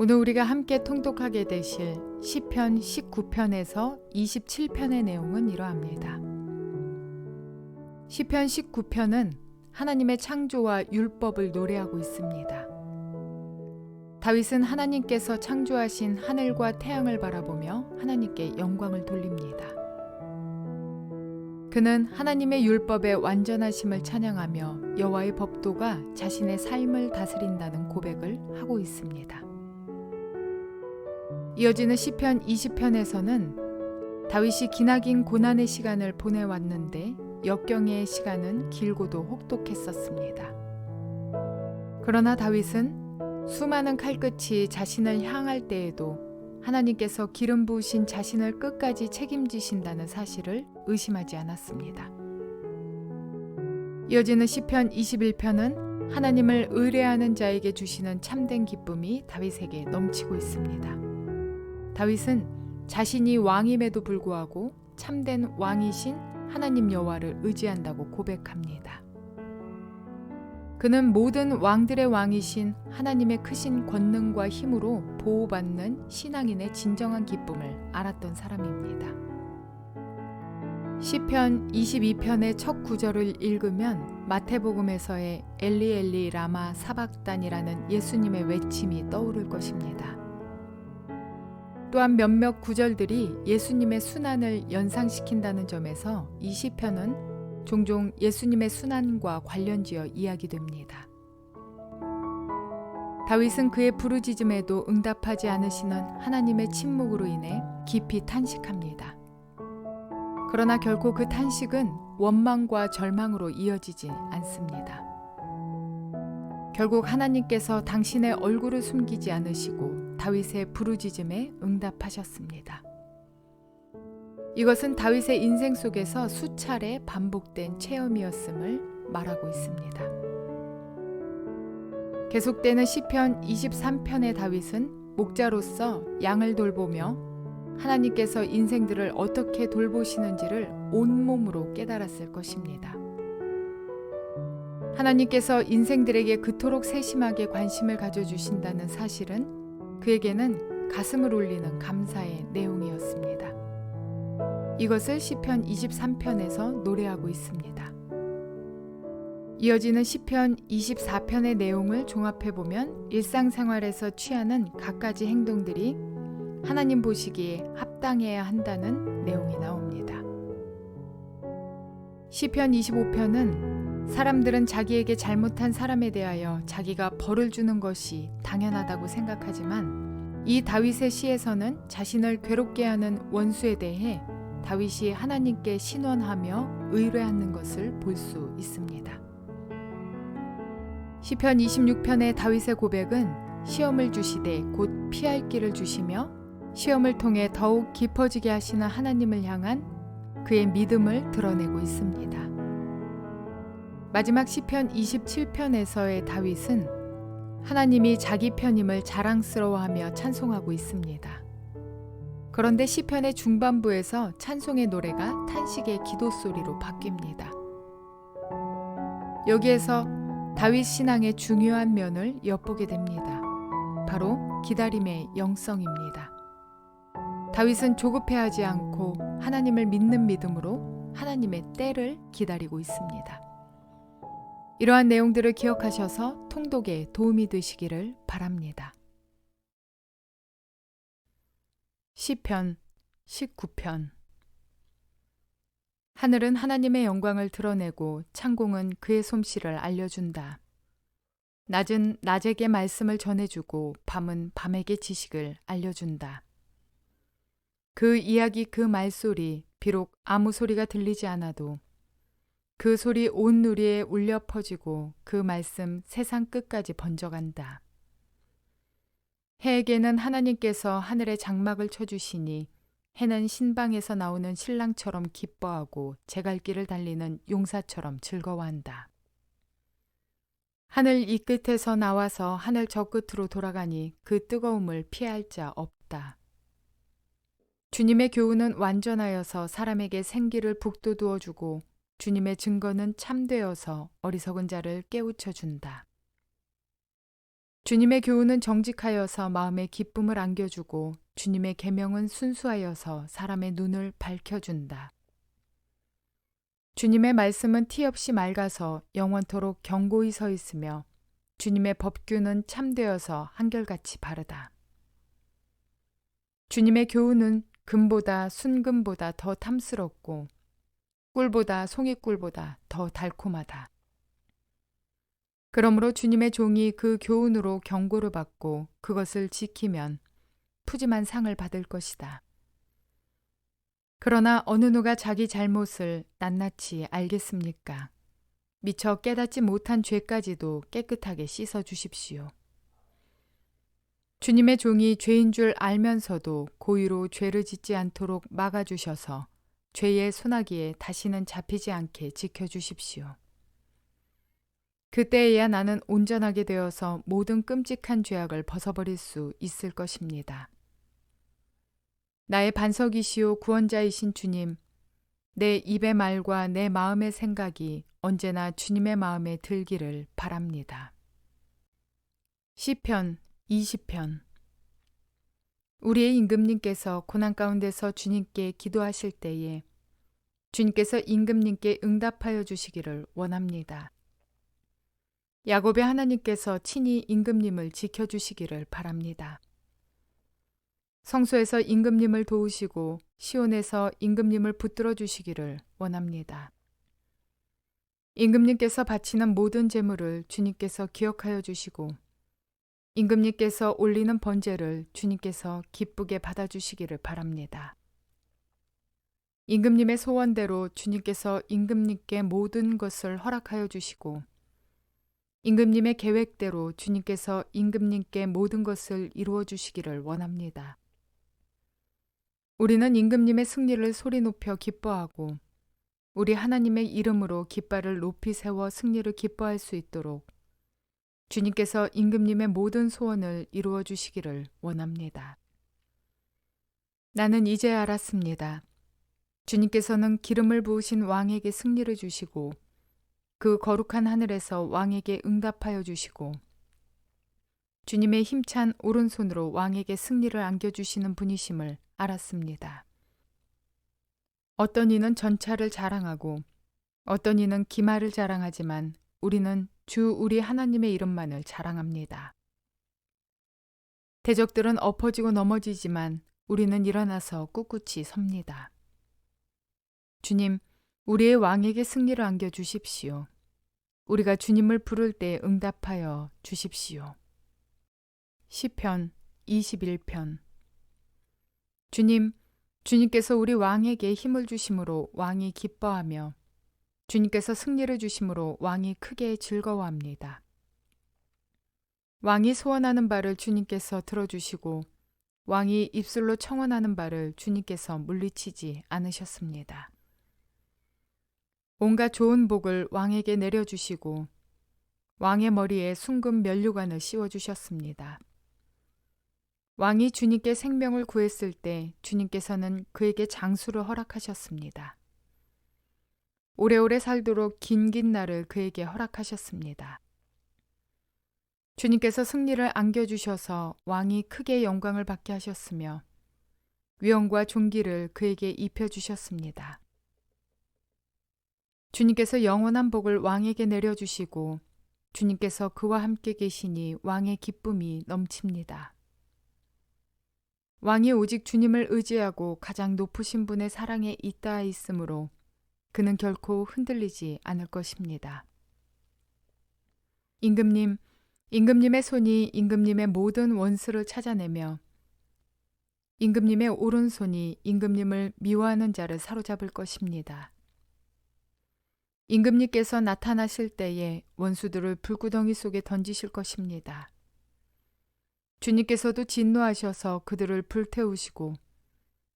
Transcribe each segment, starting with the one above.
오늘 우리가 함께 통독하게 되실 시편 19편에서 27편의 내용은 이러합니다. 시편 19편은 하나님의 창조와 율법을 노래하고 있습니다. 다윗은 하나님께서 창조하신 하늘과 태양을 바라보며 하나님께 영광을 돌립니다. 그는 하나님의 율법의 완전하심을 찬양하며 여호와의 법도가 자신의 삶을 다스린다는 고백을 하고 있습니다. 이어지는 시편 20편에서는 다윗이 기나긴 고난의 시간을 보내왔는데 역경의 시간은 길고도 혹독했었습니다. 그러나 다윗은 수많은 칼끝이 자신을 향할 때에도 하나님께서 기름 부으신 자신을 끝까지 책임지신다는 사실을 의심하지 않았습니다. 이어지는 시편 21편은 하나님을 의뢰하는 자에게 주시는 참된 기쁨이 다윗에게 넘치고 있습니다. 다윗은 자신이 왕임에도 불구하고 참된 왕이신 하나님 여호와를 의지한다고 고백합니다. 그는 모든 왕들의 왕이신 하나님의 크신 권능과 힘으로 보호받는 신앙인의 진정한 기쁨을 알았던 사람입니다. 시편 22편의 첫 구절을 읽으면 마태복음에서의 엘리 엘리 라마 사박단이라는 예수님의 외침이 떠오를 것입니다. 또한 몇몇 구절들이 예수님의 순환을 연상시킨다는 점에서 이 시편은 종종 예수님의 순환과 관련지어 이야기됩니다. 다윗은 그의 부르짖음에도 응답하지 않으시는 하나님의 침묵으로 인해 깊이 탄식합니다. 그러나 결코 그 탄식은 원망과 절망으로 이어지지 않습니다. 결국 하나님께서 당신의 얼굴을 숨기지 않으시고 다윗의 부르짖음에 응답하셨습니다. 이것은 다윗의 인생 속에서 수차례 반복된 체험이었음을 말하고 있습니다. 계속되는 시편 23편의 다윗은 목자로서 양을 돌보며 하나님께서 인생들을 어떻게 돌보시는지를 온몸으로 깨달았을 것입니다. 하나님께서 인생들에게 그토록 세심하게 관심을 가져주신다는 사실은 그에게는 가슴을 울리는 감사의 내용이었습니다. 이것을 시편 23편에서 노래하고 있습니다. 이어지는 시편 24편의 내용을 종합해보면 일상생활에서 취하는 갖가지 행동들이 하나님 보시기에 합당해야 한다는 내용이 나옵니다. 시편 25편은 사람들은 자기에게 잘못한 사람에 대하여 자기가 벌을 주는 것이 당연하다고 생각하지만 이 다윗의 시에서는 자신을 괴롭게 하는 원수에 대해 다윗이 하나님께 신원하며 의뢰하는 것을 볼 수 있습니다. 시편 26편의 다윗의 고백은 시험을 주시되 곧 피할 길을 주시며 시험을 통해 더욱 깊어지게 하시는 하나님을 향한 그의 믿음을 드러내고 있습니다. 마지막 시편 27편에서의 다윗은 하나님이 자기 편임을 자랑스러워하며 찬송하고 있습니다. 그런데 시편의 중반부에서 찬송의 노래가 탄식의 기도 소리로 바뀝니다. 여기에서 다윗 신앙의 중요한 면을 엿보게 됩니다. 바로 기다림의 영성입니다. 다윗은 조급해하지 않고 하나님을 믿는 믿음으로 하나님의 때를 기다리고 있습니다. 이러한 내용들을 기억하셔서 통독에 도움이 되시기를 바랍니다. 시편 19편. 하늘은 하나님의 영광을 드러내고 창공은 그의 솜씨를 알려준다. 낮은 낮에게 말씀을 전해주고 밤은 밤에게 지식을 알려준다. 그 이야기 그 말소리 비록 아무 소리가 들리지 않아도 그 소리 온 누리에 울려 퍼지고 그 말씀 세상 끝까지 번져간다. 해에게는 하나님께서 하늘에 장막을 쳐주시니 해는 신방에서 나오는 신랑처럼 기뻐하고 제갈길을 달리는 용사처럼 즐거워한다. 하늘 이 끝에서 나와서 하늘 저 끝으로 돌아가니 그 뜨거움을 피할 자 없다. 주님의 교훈은 완전하여서 사람에게 생기를 북돋우어 주고 주님의 증거는 참되어서 어리석은 자를 깨우쳐 준다. 주님의 교훈은 정직하여서 마음에 기쁨을 안겨주고 주님의 계명은 순수하여서 사람의 눈을 밝혀준다. 주님의 말씀은 티 없이 맑아서 영원토록 견고히 서 있으며 주님의 법규는 참되어서 한결같이 바르다. 주님의 교훈은 금보다 순금보다 더 탐스럽고 꿀보다 송이꿀보다 더 달콤하다. 그러므로 주님의 종이 그 교훈으로 경고를 받고 그것을 지키면 푸짐한 상을 받을 것이다. 그러나 어느 누가 자기 잘못을 낱낱이 알겠습니까? 미처 깨닫지 못한 죄까지도 깨끗하게 씻어 주십시오. 주님의 종이 죄인 줄 알면서도 고의로 죄를 짓지 않도록 막아주셔서 죄의 소나기에 다시는 잡히지 않게 지켜주십시오. 그때에야 나는 온전하게 되어서 모든 끔찍한 죄악을 벗어버릴 수 있을 것입니다. 나의 반석이시오 구원자이신 주님, 내 입의 말과 내 마음의 생각이 언제나 주님의 마음에 들기를 바랍니다. 시편 20편. 우리의 임금님께서 고난 가운데서 주님께 기도하실 때에 주님께서 임금님께 응답하여 주시기를 원합니다. 야곱의 하나님께서 친히 임금님을 지켜주시기를 바랍니다. 성소에서 임금님을 도우시고 시온에서 임금님을 붙들어 주시기를 원합니다. 임금님께서 바치는 모든 제물을 주님께서 기억하여 주시고 임금님께서 올리는 번제를 주님께서 기쁘게 받아주시기를 바랍니다. 임금님의 소원대로 주님께서 임금님께 모든 것을 허락하여 주시고 임금님의 계획대로 주님께서 임금님께 모든 것을 이루어 주시기를 원합니다. 우리는 임금님의 승리를 소리 높여 기뻐하고 우리 하나님의 이름으로 깃발을 높이 세워 승리를 기뻐할 수 있도록 주님께서 임금님의 모든 소원을 이루어 주시기를 원합니다. 나는 이제 알았습니다. 주님께서는 기름을 부으신 왕에게 승리를 주시고 그 거룩한 하늘에서 왕에게 응답하여 주시고 주님의 힘찬 오른손으로 왕에게 승리를 안겨주시는 분이심을 알았습니다. 어떤 이는 전차를 자랑하고 어떤 이는 기마를 자랑하지만 우리는 주 우리 하나님의 이름만을 자랑합니다. 대적들은 엎어지고 넘어지지만 우리는 일어나서 꿋꿋이 섭니다. 주님, 우리의 왕에게 승리를 안겨주십시오. 우리가 주님을 부를 때 응답하여 주십시오. 시편 21편. 주님, 주님께서 우리 왕에게 힘을 주심으로 왕이 기뻐하며 주님께서 승리를 주심으로 왕이 크게 즐거워합니다. 왕이 소원하는 바를 주님께서 들어주시고 왕이 입술로 청원하는 바를 주님께서 물리치지 않으셨습니다. 온갖 좋은 복을 왕에게 내려주시고 왕의 머리에 순금 면류관을 씌워주셨습니다. 왕이 주님께 생명을 구했을 때 주님께서는 그에게 장수를 허락하셨습니다. 오래오래 살도록 긴긴 날을 그에게 허락하셨습니다. 주님께서 승리를 안겨주셔서 왕이 크게 영광을 받게 하셨으며 위엄과 존귀를 그에게 입혀주셨습니다. 주님께서 영원한 복을 왕에게 내려주시고 주님께서 그와 함께 계시니 왕의 기쁨이 넘칩니다. 왕이 오직 주님을 의지하고 가장 높으신 분의 사랑에 있다 있으므로 그는 결코 흔들리지 않을 것입니다. 임금님, 임금님의 손이 임금님의 모든 원수를 찾아내며 임금님의 오른손이 임금님을 미워하는 자를 사로잡을 것입니다. 임금님께서 나타나실 때에 원수들을 불구덩이 속에 던지실 것입니다. 주님께서도 진노하셔서 그들을 불태우시고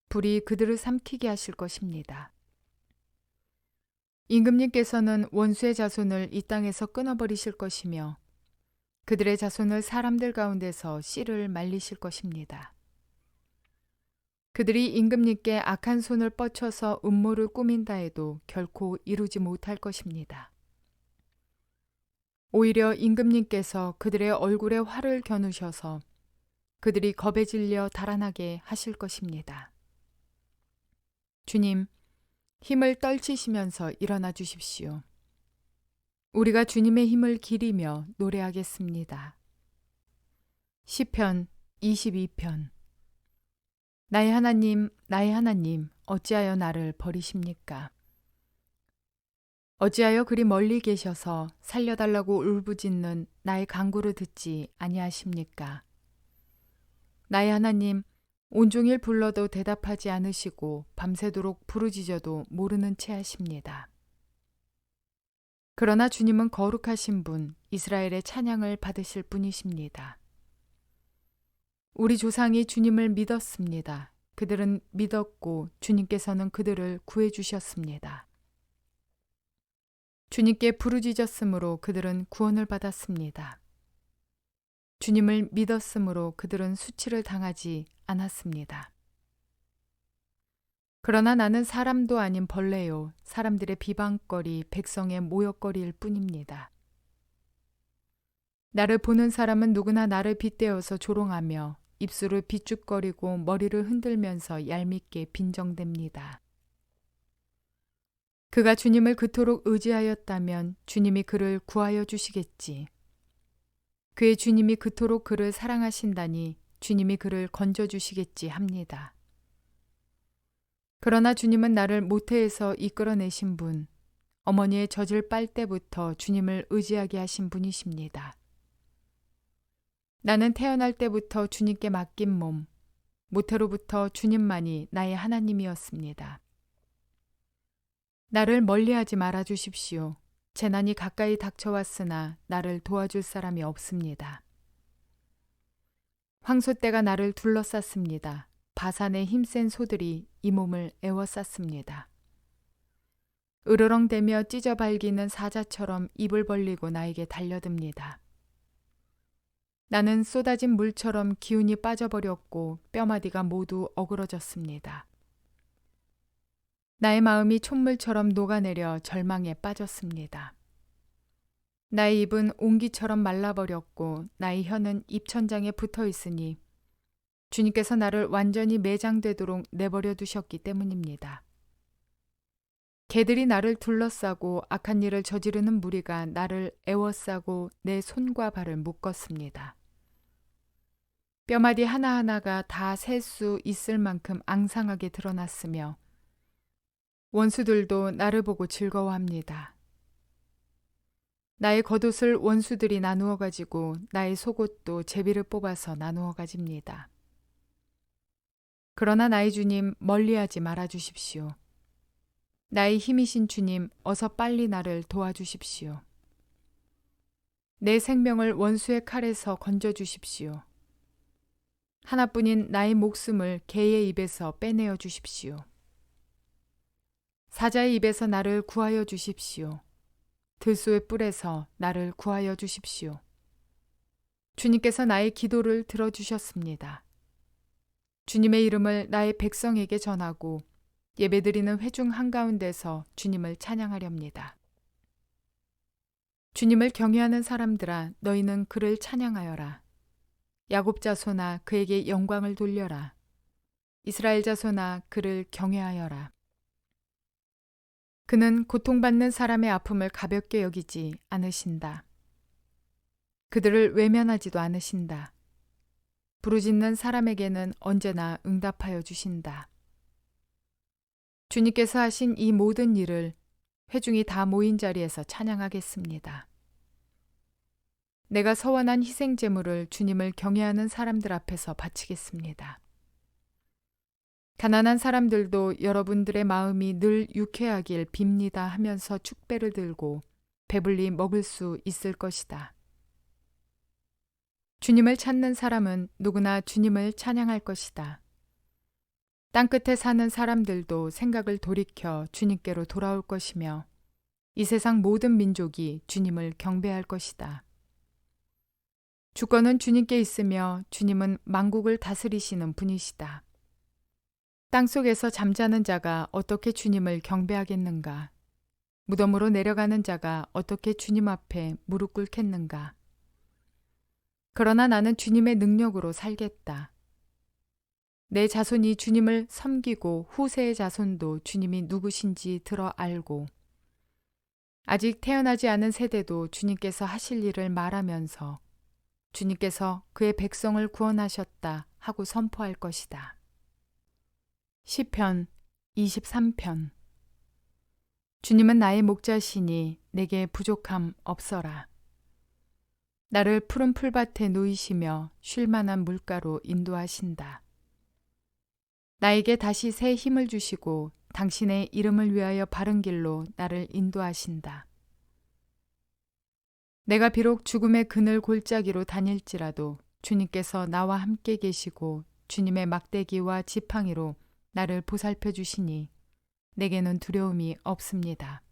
불이 그들을 삼키게 하실 것입니다. 임금님께서는 원수의 자손을 이 땅에서 끊어버리실 것이며 그들의 자손을 사람들 가운데서 씨를 말리실 것입니다. 그들이 임금님께 악한 손을 뻗쳐서 음모를 꾸민다 해도 결코 이루지 못할 것입니다. 오히려 임금님께서 그들의 얼굴에 활을 겨누셔서 그들이 겁에 질려 달아나게 하실 것입니다. 주님, 힘을 떨치시면서 일어나 주십시오. 우리가 주님의 힘을 기리며 노래하겠습니다. 시편 22편. 나의 하나님, 어찌하여 나를 버리십니까? 어찌하여 그리 멀리 계셔서 살려달라고 울부짖는 나의 간구를 듣지 아니하십니까? 나의 하나님, 온종일 불러도 대답하지 않으시고 밤새도록 부르짖어도 모르는 채 하십니다. 그러나 주님은 거룩하신 분, 이스라엘의 찬양을 받으실 분이십니다. 우리 조상이 주님을 믿었습니다. 그들은 믿었고 주님께서는 그들을 구해주셨습니다. 주님께 부르짖었으므로 그들은 구원을 받았습니다. 주님을 믿었으므로 그들은 수치를 당하지 않았습니다. 그러나 나는 사람도 아닌 벌레요, 사람들의 비방거리, 백성의 모욕거리일 뿐입니다. 나를 보는 사람은 누구나 나를 빗대어서 조롱하며 입술을 비죽거리고 머리를 흔들면서 얄밉게 빈정댑니다. 그가 주님을 그토록 의지하였다면 주님이 그를 구하여 주시겠지. 그의 주님이 그토록 그를 사랑하신다니 주님이 그를 건져주시겠지 합니다. 그러나 주님은 나를 모태에서 이끌어내신 분, 어머니의 젖을 빨 때부터 주님을 의지하게 하신 분이십니다. 나는 태어날 때부터 주님께 맡긴 몸, 모태로부터 주님만이 나의 하나님이었습니다. 나를 멀리하지 말아 주십시오. 재난이 가까이 닥쳐왔으나 나를 도와줄 사람이 없습니다. 황소떼가 나를 둘러쌌습니다. 바산의 힘센 소들이 이 몸을 에워쌌습니다. 으르렁대며 찢어발기는 사자처럼 입을 벌리고 나에게 달려듭니다. 나는 쏟아진 물처럼 기운이 빠져버렸고 뼈마디가 모두 어그러졌습니다. 나의 마음이 촛물처럼 녹아내려 절망에 빠졌습니다. 나의 입은 옹기처럼 말라버렸고 나의 혀는 입천장에 붙어 있으니 주님께서 나를 완전히 매장되도록 내버려 두셨기 때문입니다. 개들이 나를 둘러싸고 악한 일을 저지르는 무리가 나를 애워싸고 내 손과 발을 묶었습니다. 뼈마디 하나하나가 다 셀 수 있을 만큼 앙상하게 드러났으며 원수들도 나를 보고 즐거워합니다. 나의 겉옷을 원수들이 나누어 가지고 나의 속옷도 제비를 뽑아서 나누어 가집니다. 그러나 나의 주님, 멀리하지 말아 주십시오. 나의 힘이신 주님, 어서 빨리 나를 도와주십시오. 내 생명을 원수의 칼에서 건져주십시오. 하나뿐인 나의 목숨을 개의 입에서 빼내어 주십시오. 사자의 입에서 나를 구하여 주십시오. 들소의 뿔에서 나를 구하여 주십시오. 주님께서 나의 기도를 들어주셨습니다. 주님의 이름을 나의 백성에게 전하고 예배드리는 회중 한가운데서 주님을 찬양하렵니다. 주님을 경외하는 사람들아, 너희는 그를 찬양하여라. 야곱 자손아, 그에게 영광을 돌려라. 이스라엘 자손아, 그를 경외하여라. 그는 고통받는 사람의 아픔을 가볍게 여기지 않으신다. 그들을 외면하지도 않으신다. 부르짖는 사람에게는 언제나 응답하여 주신다. 주님께서 하신 이 모든 일을 회중이 다 모인 자리에서 찬양하겠습니다. 내가 서원한 희생 제물을 주님을 경외하는 사람들 앞에서 바치겠습니다. 가난한 사람들도 여러분들의 마음이 늘 유쾌하길 빕니다 하면서 축배를 들고 배불리 먹을 수 있을 것이다. 주님을 찾는 사람은 누구나 주님을 찬양할 것이다. 땅끝에 사는 사람들도 생각을 돌이켜 주님께로 돌아올 것이며 이 세상 모든 민족이 주님을 경배할 것이다. 주권은 주님께 있으며 주님은 만국을 다스리시는 분이시다. 땅속에서 잠자는 자가 어떻게 주님을 경배하겠는가? 무덤으로 내려가는 자가 어떻게 주님 앞에 무릎 꿇겠는가? 그러나 나는 주님의 능력으로 살겠다. 내 자손이 주님을 섬기고 후세의 자손도 주님이 누구신지 들어 알고 아직 태어나지 않은 세대도 주님께서 하실 일을 말하면서 주님께서 그의 백성을 구원하셨다 하고 선포할 것이다. 시편 23편. 주님은 나의 목자시니 내게 부족함 없어라. 나를 푸른 풀밭에 누이시며 쉴 만한 물가로 인도하신다. 나에게 다시 새 힘을 주시고 당신의 이름을 위하여 바른 길로 나를 인도하신다. 내가 비록 죽음의 그늘 골짜기로 다닐지라도 주님께서 나와 함께 계시고 주님의 막대기와 지팡이로 나를 보살펴 주시니 내게는 두려움이 없습니다.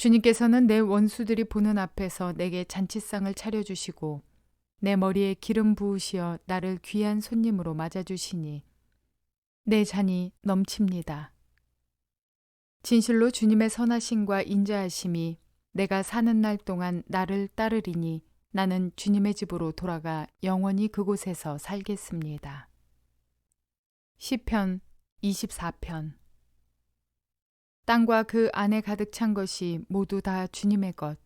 주님께서는 내 원수들이 보는 앞에서 내게 잔치상을 차려주시고 내 머리에 기름 부으시어 나를 귀한 손님으로 맞아주시니 내 잔이 넘칩니다. 진실로 주님의 선하심과 인자하심이 내가 사는 날 동안 나를 따르리니 나는 주님의 집으로 돌아가 영원히 그곳에서 살겠습니다. 시편 24편. 땅과 그 안에 가득 찬 것이 모두 다 주님의 것.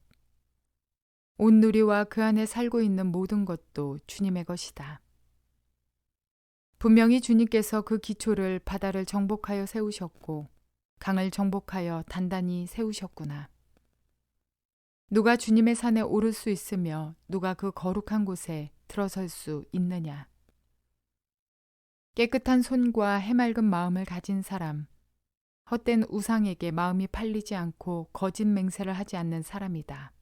온 누리와 그 안에 살고 있는 모든 것도 주님의 것이다. 분명히 주님께서 그 기초를 바다를 정복하여 세우셨고 강을 정복하여 단단히 세우셨구나. 누가 주님의 산에 오를 수 있으며 누가 그 거룩한 곳에 들어설 수 있느냐. 깨끗한 손과 해맑은 마음을 가진 사람, 헛된 우상에게 마음이 팔리지 않고 거짓 맹세를 하지 않는 사람이다.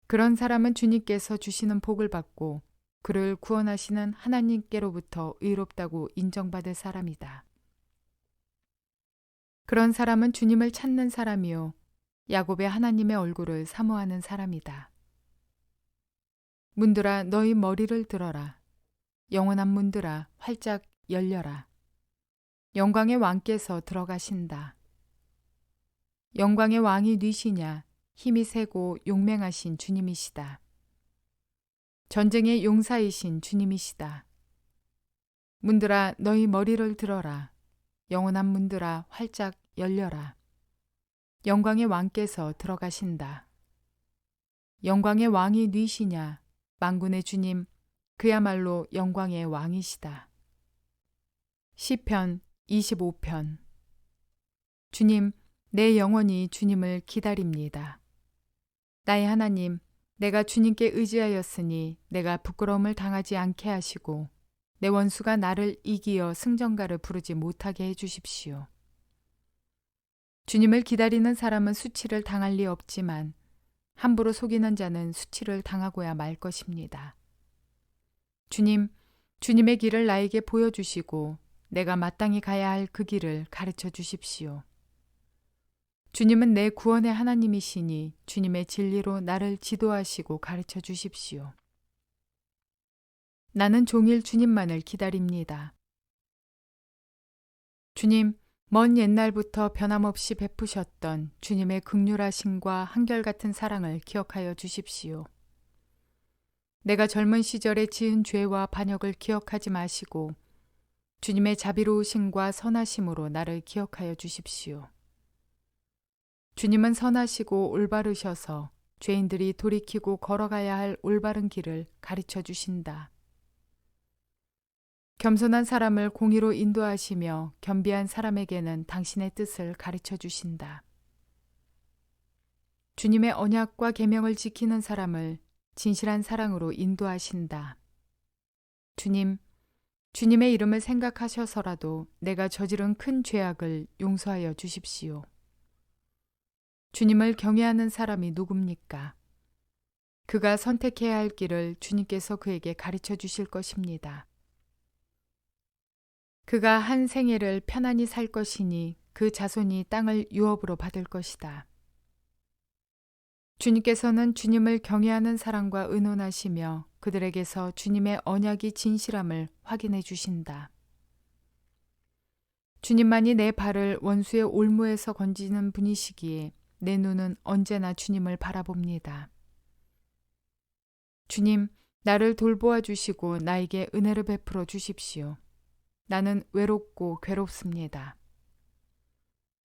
그런 사람은 주님께서 주시는 복을 받고 그를 구원하시는 하나님께로부터 의롭다고 인정받을 사람이다. 그런 사람은 주님을 찾는 사람이요 야곱의 하나님의 얼굴을 사모하는 사람이다. 문들아 너희 머리를 들어라. 영원한 문들아 활짝 열려라. 영광의 왕께서 들어가신다. 영광의 왕이 누이시냐 힘이 세고 용맹하신 주님이시다. 전쟁의 용사이신 주님이시다. 문들아 너희 머리를 들어라. 영원한 문들아 활짝 열려라. 영광의 왕께서 들어가신다. 영광의 왕이 누이시냐 만군의 주님 그야말로 영광의 왕이시다. 시편 25편. 주님, 내 영혼이 주님을 기다립니다. 나의 하나님, 내가 주님께 의지하였으니 내가 부끄러움을 당하지 않게 하시고 내 원수가 나를 이기어 승전가를 부르지 못하게 해주십시오. 주님을 기다리는 사람은 수치를 당할 리 없지만 함부로 속이는 자는 수치를 당하고야 말 것입니다. 주님, 주님의 길을 나에게 보여주시고 내가 마땅히 가야 할 그 길을 가르쳐 주십시오. 주님은 내 구원의 하나님이시니 주님의 진리로 나를 지도하시고 가르쳐 주십시오. 나는 종일 주님만을 기다립니다. 주님, 먼 옛날부터 변함없이 베푸셨던 주님의 긍휼하심과 한결같은 사랑을 기억하여 주십시오. 내가 젊은 시절에 지은 죄와 반역을 기억하지 마시고 주님의 자비로우심과 선하심으로 나를 기억하여 주십시오. 주님은 선하시고 올바르셔서 죄인들이 돌이키고 걸어가야 할 올바른 길을 가르쳐 주신다. 겸손한 사람을 공의로 인도하시며 겸비한 사람에게는 당신의 뜻을 가르쳐 주신다. 주님의 언약과 계명을 지키는 사람을 진실한 사랑으로 인도하신다. 주님, 주님의 이름을 생각하셔서라도 내가 저지른 큰 죄악을 용서하여 주십시오. 주님을 경외하는 사람이 누굽니까? 그가 선택해야 할 길을 주님께서 그에게 가르쳐 주실 것입니다. 그가 한 생애를 편안히 살 것이니 그 자손이 땅을 유업으로 받을 것이다. 주님께서는 주님을 경외하는 사람과 의논하시며 그들에게서 주님의 언약이 진실함을 확인해 주신다. 주님만이 내 발을 원수의 올무에서 건지는 분이시기에 내 눈은 언제나 주님을 바라봅니다. 주님, 나를 돌보아 주시고 나에게 은혜를 베풀어 주십시오. 나는 외롭고 괴롭습니다.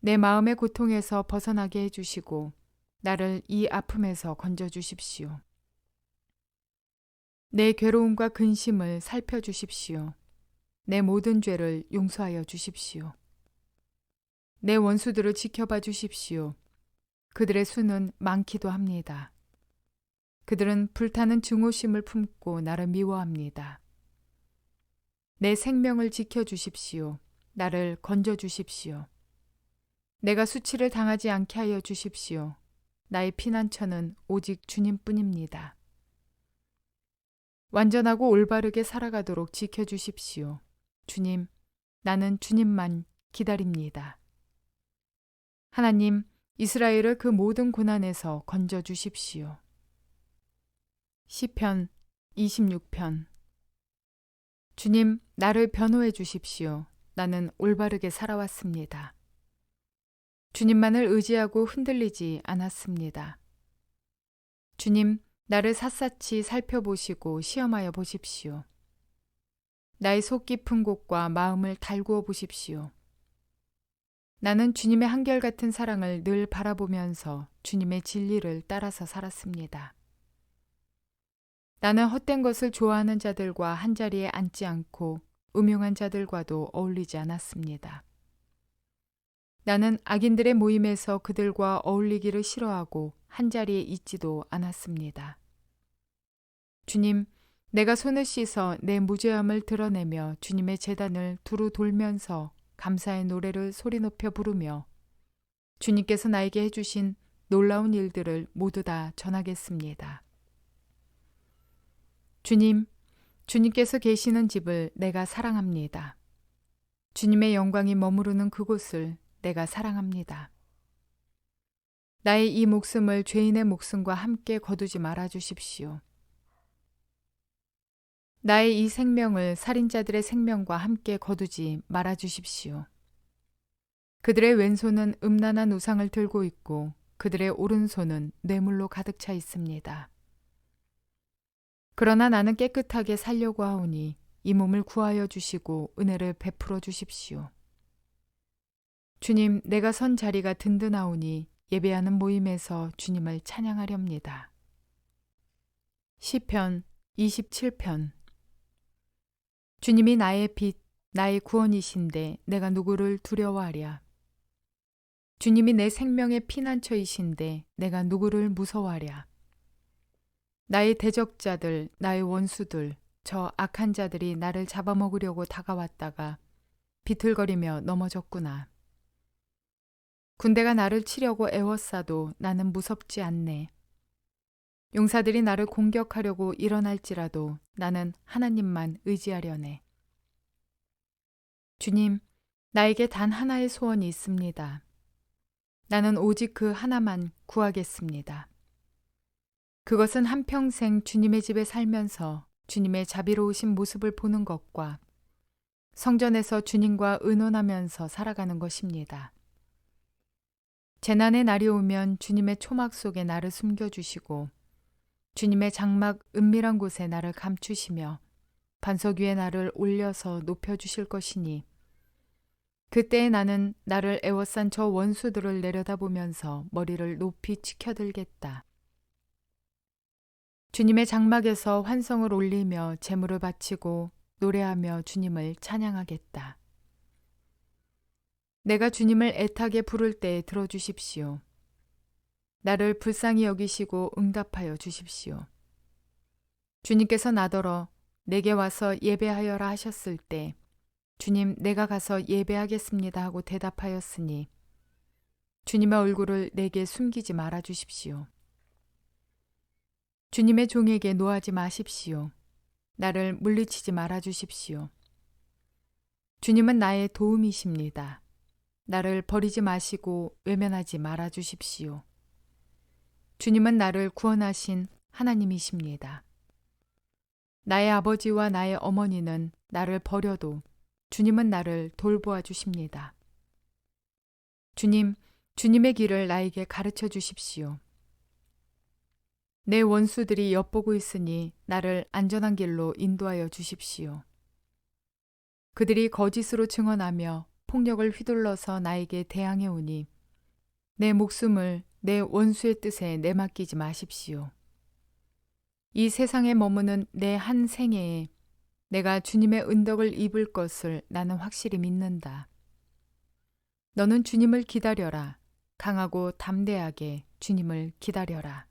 내 마음의 고통에서 벗어나게 해주시고 나를 이 아픔에서 건져 주십시오. 내 괴로움과 근심을 살펴주십시오. 내 모든 죄를 용서하여 주십시오. 내 원수들을 지켜봐 주십시오. 그들의 수는 많기도 합니다. 그들은 불타는 증오심을 품고 나를 미워합니다. 내 생명을 지켜주십시오. 나를 건져주십시오. 내가 수치를 당하지 않게 하여 주십시오. 나의 피난처는 오직 주님뿐입니다. 완전하고 올바르게 살아가도록 지켜주십시오. 주님, 나는 주님만 기다립니다. 하나님, 이스라엘을 그 모든 고난에서 건져주십시오. 시편 26편. 주님, 나를 변호해 주십시오. 나는 올바르게 살아왔습니다. 주님만을 의지하고 흔들리지 않았습니다. 주님, 나를 샅샅이 살펴보시고 시험하여 보십시오. 나의 속 깊은 곳과 마음을 달구어 보십시오. 나는 주님의 한결같은 사랑을 늘 바라보면서 주님의 진리를 따라서 살았습니다. 나는 헛된 것을 좋아하는 자들과 한자리에 앉지 않고 음흉한 자들과도 어울리지 않았습니다. 나는 악인들의 모임에서 그들과 어울리기를 싫어하고 한자리에 있지도 않았습니다. 주님, 내가 손을 씻어 내 무죄함을 드러내며 주님의 제단을 두루 돌면서 감사의 노래를 소리 높여 부르며 주님께서 나에게 해주신 놀라운 일들을 모두 다 전하겠습니다. 주님, 주님께서 계시는 집을 내가 사랑합니다. 주님의 영광이 머무르는 그곳을 내가 사랑합니다. 나의 이 목숨을 죄인의 목숨과 함께 거두지 말아 주십시오. 나의 이 생명을 살인자들의 생명과 함께 거두지 말아 주십시오. 그들의 왼손은 음란한 우상을 들고 있고 그들의 오른손은 뇌물로 가득 차 있습니다. 그러나 나는 깨끗하게 살려고 하오니 이 몸을 구하여 주시고 은혜를 베풀어 주십시오. 주님, 내가 선 자리가 든든하오니 예배하는 모임에서 주님을 찬양하렵니다. 시편 27편. 주님이 나의 빛, 나의 구원이신데 내가 누구를 두려워하랴. 주님이 내 생명의 피난처이신데 내가 누구를 무서워하랴. 나의 대적자들, 나의 원수들, 저 악한 자들이 나를 잡아먹으려고 다가왔다가 비틀거리며 넘어졌구나. 군대가 나를 치려고 애워싸도 나는 무섭지 않네. 용사들이 나를 공격하려고 일어날지라도 나는 하나님만 의지하려네. 주님, 나에게 단 하나의 소원이 있습니다. 나는 오직 그 하나만 구하겠습니다. 그것은 한평생 주님의 집에 살면서 주님의 자비로우신 모습을 보는 것과 성전에서 주님과 의논하면서 살아가는 것입니다. 재난의 날이 오면 주님의 초막 속에 나를 숨겨주시고 주님의 장막 은밀한 곳에 나를 감추시며 반석 위에 나를 올려서 높여주실 것이니 그때에 나는 나를 애워싼 저 원수들을 내려다보면서 머리를 높이 치켜들겠다. 주님의 장막에서 환성을 올리며 제물을 바치고 노래하며 주님을 찬양하겠다. 내가 주님을 애타게 부를 때 들어주십시오. 나를 불쌍히 여기시고 응답하여 주십시오. 주님께서 나더러 내게 와서 예배하여라 하셨을 때 주님, 내가 가서 예배하겠습니다 하고 대답하였으니 주님의 얼굴을 내게 숨기지 말아 주십시오. 주님의 종에게 노하지 마십시오. 나를 물리치지 말아 주십시오. 주님은 나의 도움이십니다. 나를 버리지 마시고 외면하지 말아 주십시오. 주님은 나를 구원하신 하나님이십니다. 나의 아버지와 나의 어머니는 나를 버려도 주님은 나를 돌보아 주십니다. 주님, 주님의 길을 나에게 가르쳐 주십시오. 내 원수들이 엿보고 있으니 나를 안전한 길로 인도하여 주십시오. 그들이 거짓으로 증언하며 폭력을 휘둘러서 나에게 대항해 오니 내 목숨을 내 원수의 뜻에 내맡기지 마십시오. 이 세상에 머무는 내 한 생애에 내가 주님의 은덕을 입을 것을 나는 확실히 믿는다. 너는 주님을 기다려라. 강하고 담대하게 주님을 기다려라.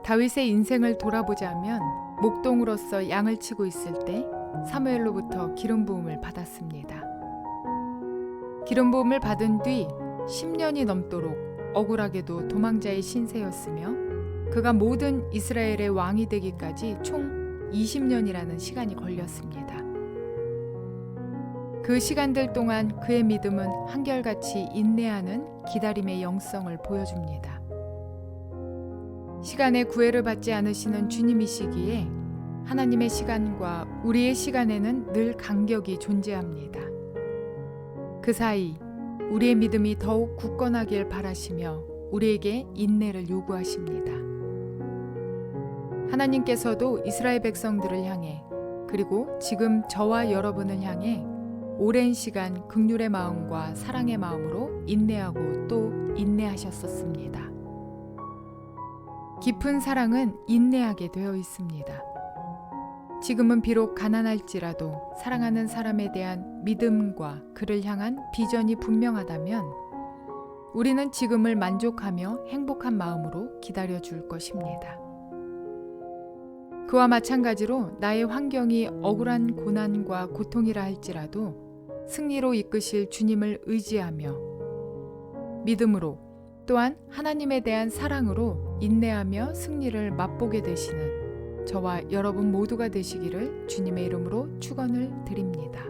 다윗의 인생을 돌아보자면 목동으로서 양을 치고 있을 때 사무엘로부터 기름 부음을 받았습니다. 기름 부음을 받은 뒤 10년이 넘도록 억울하게도 도망자의 신세였으며 그가 모든 이스라엘의 왕이 되기까지 총 20년이라는 시간이 걸렸습니다. 그 시간들 동안 그의 믿음은 한결같이 인내하는 기다림의 영성을 보여줍니다. 시간의 구애를 받지 않으시는 주님이시기에 하나님의 시간과 우리의 시간에는 늘 간격이 존재합니다. 그 사이 우리의 믿음이 더욱 굳건하길 바라시며 우리에게 인내를 요구하십니다. 하나님께서도 이스라엘 백성들을 향해 그리고 지금 저와 여러분을 향해 오랜 시간 긍휼의 마음과 사랑의 마음으로 인내하고 또 인내하셨었습니다. 깊은 사랑은 인내하게 되어 있습니다. 지금은 비록 가난할지라도 사랑하는 사람에 대한 믿음과 그를 향한 비전이 분명하다면 우리는 지금을 만족하며 행복한 마음으로 기다려줄 것입니다. 그와 마찬가지로 나의 환경이 억울한 고난과 고통이라 할지라도 승리로 이끄실 주님을 의지하며 믿음으로 또한 하나님에 대한 사랑으로 인내하며 승리를 맛보게 되시는 저와 여러분 모두가 되시기를 주님의 이름으로 축원을 드립니다.